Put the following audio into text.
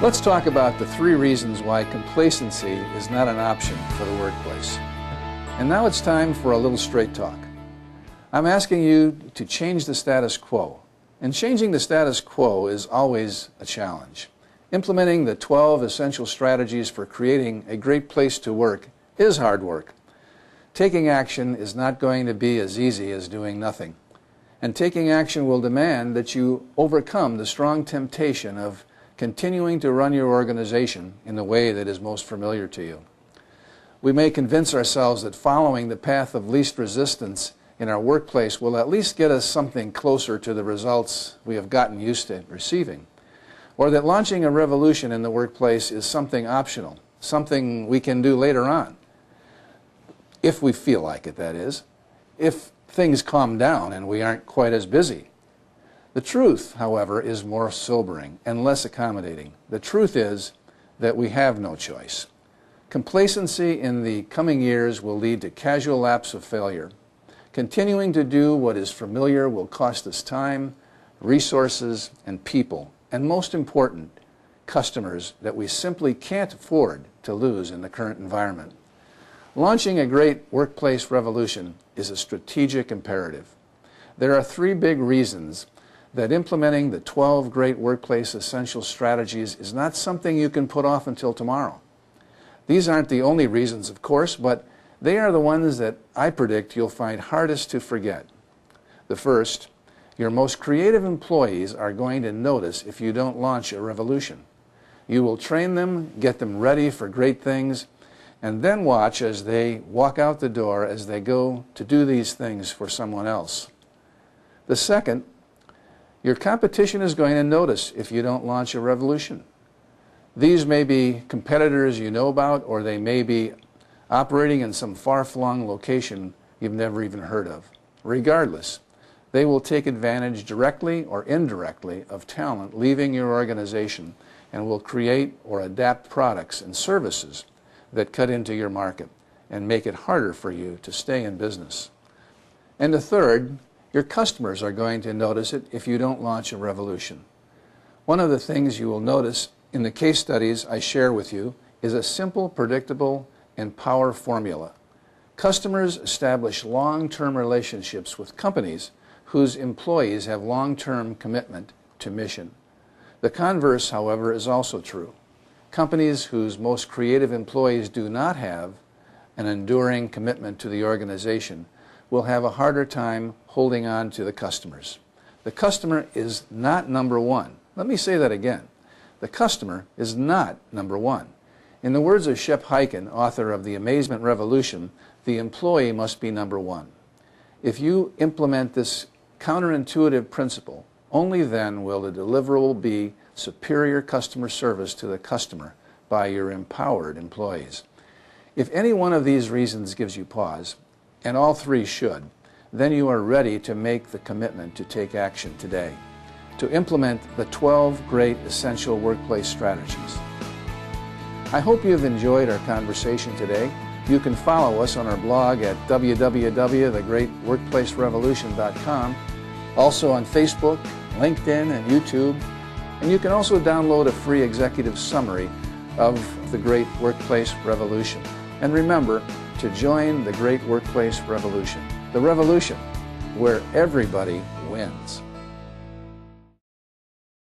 Let's talk about the 3 reasons why complacency is not an option for the workplace. And now it's time for a little straight talk. I'm asking you to change the status quo. And changing the status quo is always a challenge. Implementing the 12 essential strategies for creating a great place to work is hard work. Taking action is not going to be as easy as doing nothing. And taking action will demand that you overcome the strong temptation of continuing to run your organization in the way that is most familiar to you. We may convince ourselves that following the path of least resistance in our workplace will at least get us something closer to the results we have gotten used to receiving, or that launching a revolution in the workplace is something optional, something we can do later on, if we feel like it, that is, if things calm down and we aren't quite as busy. The truth, however, is more sobering and less accommodating. The truth is that we have no choice. Complacency in the coming years will lead to casual lapse of failure. Continuing to do what is familiar will cost us time, resources, and people, and most important, customers that we simply can't afford to lose in the current environment. Launching a great workplace revolution is a strategic imperative. There are 3 big reasons that implementing the 12 great workplace essential strategies is not something you can put off until tomorrow. These aren't the only reasons, of course, but they are the ones that I predict you'll find hardest to forget. The first, your most creative employees are going to notice if you don't launch a revolution. You will train them, get them ready for great things, and then watch as they walk out the door as they go to do these things for someone else. The second, your competition is going to notice if you don't launch a revolution. These may be competitors you know about, or they may be operating in some far-flung location you've never even heard of. Regardless, they will take advantage directly or indirectly of talent leaving your organization and will create or adapt products and services that cut into your market and make it harder for you to stay in business. And the third, your customers are going to notice it if you don't launch a revolution. One of the things you will notice in the case studies I share with you is a simple, predictable, and power formula. Customers establish long-term relationships with companies whose employees have long-term commitment to mission. The converse, however, is also true. Companies whose most creative employees do not have an enduring commitment to the organization will have a harder time holding on to the customers. The customer is not number one. Let me say that again. The customer is not number one. In the words of Shep Hyken, author of The Amazement Revolution, the employee must be number one. If you implement this counterintuitive principle, only then will the deliverable be superior customer service to the customer by your empowered employees. If any one of these reasons gives you pause, and all 3 should, then you are ready to make the commitment to take action today, to implement the 12 great essential workplace strategies. I hope you've enjoyed our conversation today. You can follow us on our blog at www.thegreatworkplacerevolution.com, also on Facebook, LinkedIn, and YouTube, and you can also download a free executive summary of the Great Workplace Revolution. And remember to join the Great Workplace Revolution, the revolution where everybody wins.